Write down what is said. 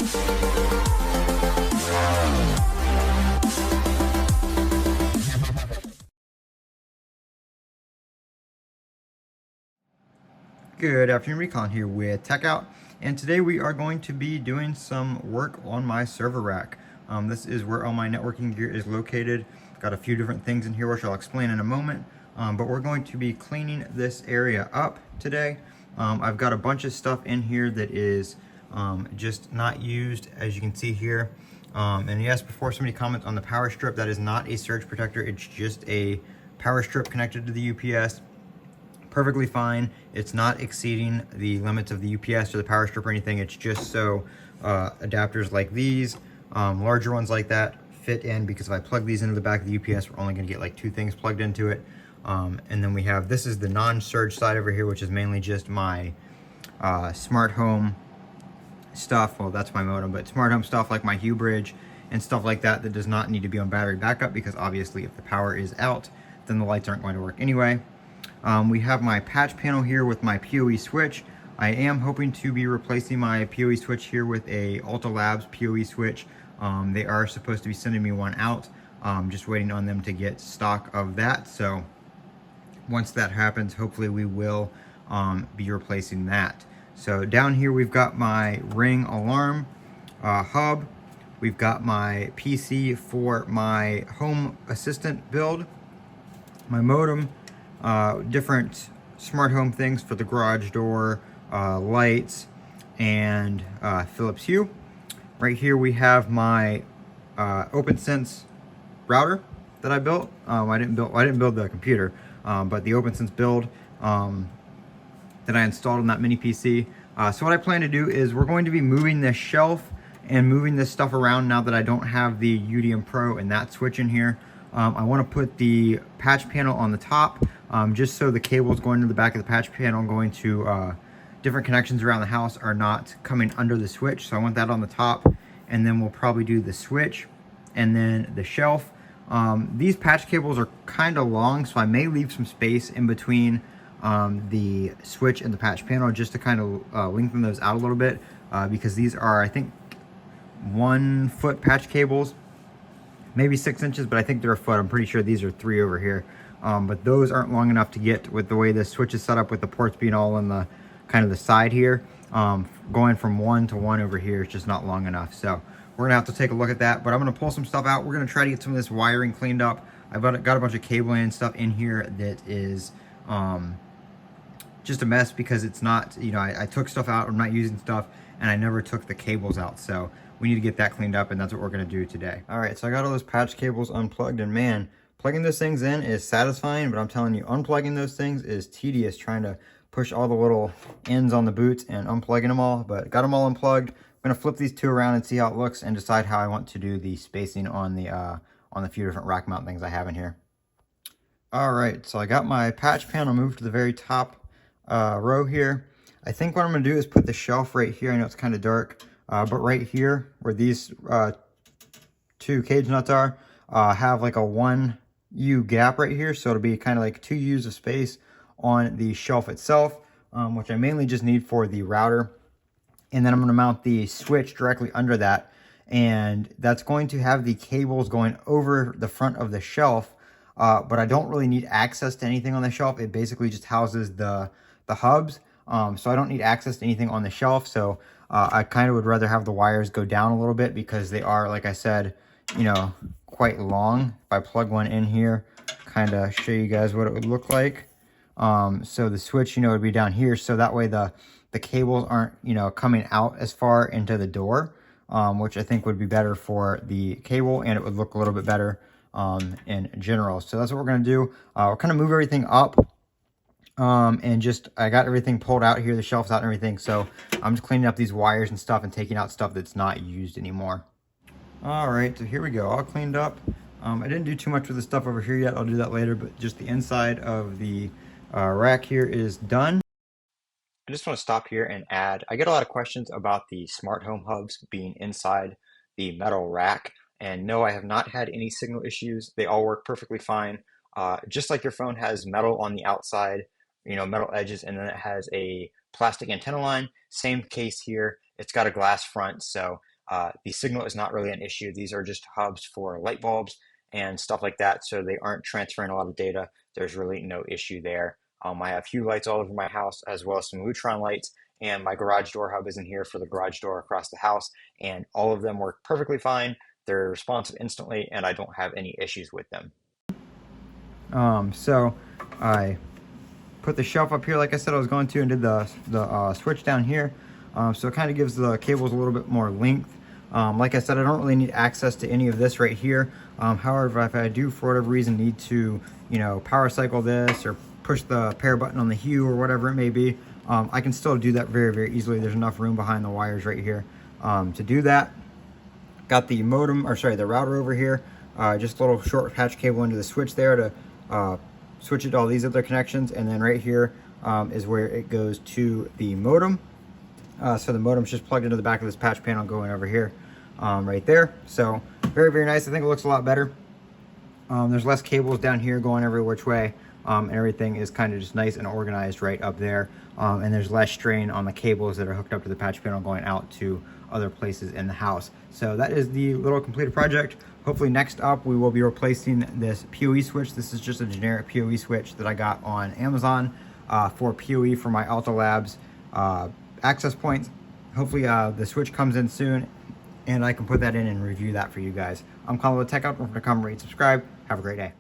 Good afternoon, Recon here with Techout, and today we are going to be doing some work on my server rack. This is where all my networking gear is located. Got a few different things in here which I'll explain in a moment, but we're going to be cleaning this area up today. I've got a bunch of stuff in here that is just not used, as you can see here. And yes, before somebody comments on the power strip, that is not a surge protector, it's just a power strip connected to the UPS. Perfectly fine. It's not exceeding the limits of the UPS or the power strip or anything. It's just so adapters like these, larger ones like that, fit in, because if I plug these into the back of the UPS, we're only going to get like 2 things plugged into it. And then we have, this is the non-surge side over here, which is mainly just my smart home stuff. Well, that's my modem, but smart home stuff like my Hue bridge and stuff like that that does not need to be on battery backup, because obviously if the power is out, then the lights aren't going to work anyway. We have my patch panel here with my PoE switch. I am hoping to be replacing my PoE switch here with a Alta Labs PoE switch. They are supposed to be sending me one out. Just waiting on them to get stock of that. So once that happens, hopefully we will be replacing that. So down here we've got my Ring alarm hub. We've got my PC for my home assistant build, my modem, different smart home things for the garage door, lights, and Philips Hue. Right here we have my OPNsense router that I built. I didn't build the computer, but the OPNsense build that I installed on that mini PC. So what I plan to do is we're going to be moving this shelf and moving this stuff around now that I don't have the UDM Pro and that switch in here. I want to put the patch panel on the top, just so the cables going to the back of the patch panel going to different connections around the house are not coming under the switch. So I want that on the top, and then we'll probably do the switch and then the shelf. These patch cables are kind of long, so I may leave some space in between the switch and the patch panel just to kind of lengthen those out a little bit, because these are, I think, 1 foot patch cables, maybe 6 inches, but I think they're a foot. I'm pretty sure these are 3 over here. But those aren't long enough to get with the way the switch is set up, with the ports being all on the kind of the side here. Going from 1 to 1 over here is just not long enough. So we're gonna have to take a look at that, but I'm gonna pull some stuff out. We're gonna try to get some of this wiring cleaned up. I've got a bunch of cabling and stuff in here that is just a mess, because it's not, you know, I took stuff out, I'm not using stuff, and I never took the cables out. So we need to get that cleaned up, and that's what we're gonna do today. All right, so I got all those patch cables unplugged, and man, plugging those things in is satisfying, but I'm telling you, unplugging those things is tedious, trying to push all the little ends on the boots and unplugging them all. But got them all unplugged. I'm gonna flip these 2 around and see how it looks, and decide how I want to do the spacing on the few different rack mount things I have in here. All right, so I got my patch panel moved to the very top row here. I think what I'm gonna do is put the shelf right here. I know it's kind of dark, but right here where these 2 cage nuts are, have like a 1U gap right here, so it'll be kind of like 2 U's of space on the shelf itself, which I mainly just need for the router. And then I'm going to mount the switch directly under that, and that's going to have the cables going over the front of the shelf, but I don't really need access to anything on the shelf. It basically just houses the hubs, so I don't need access to anything on the shelf. So I kind of would rather have the wires go down a little bit, because they are, like I said, you know, quite long. If I plug one in here, kind of show you guys what it would look like. So the switch, you know, would be down here, so that way the cables aren't, you know, coming out as far into the door, which I think would be better for the cable, and it would look a little bit better in general. So that's what we're going to do. We'll kind of move everything up, and just, I got everything pulled out here, the shelves out and everything, so I'm just cleaning up these wires and stuff and taking out stuff that's not used anymore. All right, so here we go, all cleaned up. I didn't do too much with the stuff over here yet. I'll do that later, but just the inside of the rack here is done. I just want to stop here and add, I get a lot of questions about the smart home hubs being inside the metal rack, and no, I have not had any signal issues. They all work perfectly fine. Just like your phone has metal on the outside, you know, metal edges, and then it has a plastic antenna line, same case here. It's got a glass front, so The signal is not really an issue. These are just hubs for light bulbs and stuff like that, so they aren't transferring a lot of data. There's really no issue there. I have Hue lights all over my house, as well as some Lutron lights, and my garage door hub is in here for the garage door across the house, and all of them work perfectly fine. They're responsive instantly, and I don't have any issues with them. So I put the shelf up here like I said I was going to, and did the switch down here. So it kind of gives the cables a little bit more length. Like I said, I don't really need access to any of this right here. However, if I do for whatever reason need to, you know, power cycle this or push the pair button on the Hue or whatever it may be, I can still do that very, very easily. There's enough room behind the wires right here to do that. Got the modem, or sorry, the router over here. Just a little short patch cable into the switch there to switch it to all these other connections, and then right here is where it goes to the modem. So the modem's just plugged into the back of this patch panel going over here, right there. So very, very nice. I think it looks a lot better. There's less cables down here going every which way, and everything is kind of just nice and organized right up there. And there's less strain on the cables that are hooked up to the patch panel going out to other places in the house. So that is the little completed project. Hopefully next up we will be replacing this PoE switch. This is just a generic PoE switch that I got on Amazon for PoE for my Alta Labs access points. Hopefully the switch comes in soon and I can put that in and review that for you guys. I'm Colin with Techout. Don't forget to comment, rate, subscribe. Have a great day.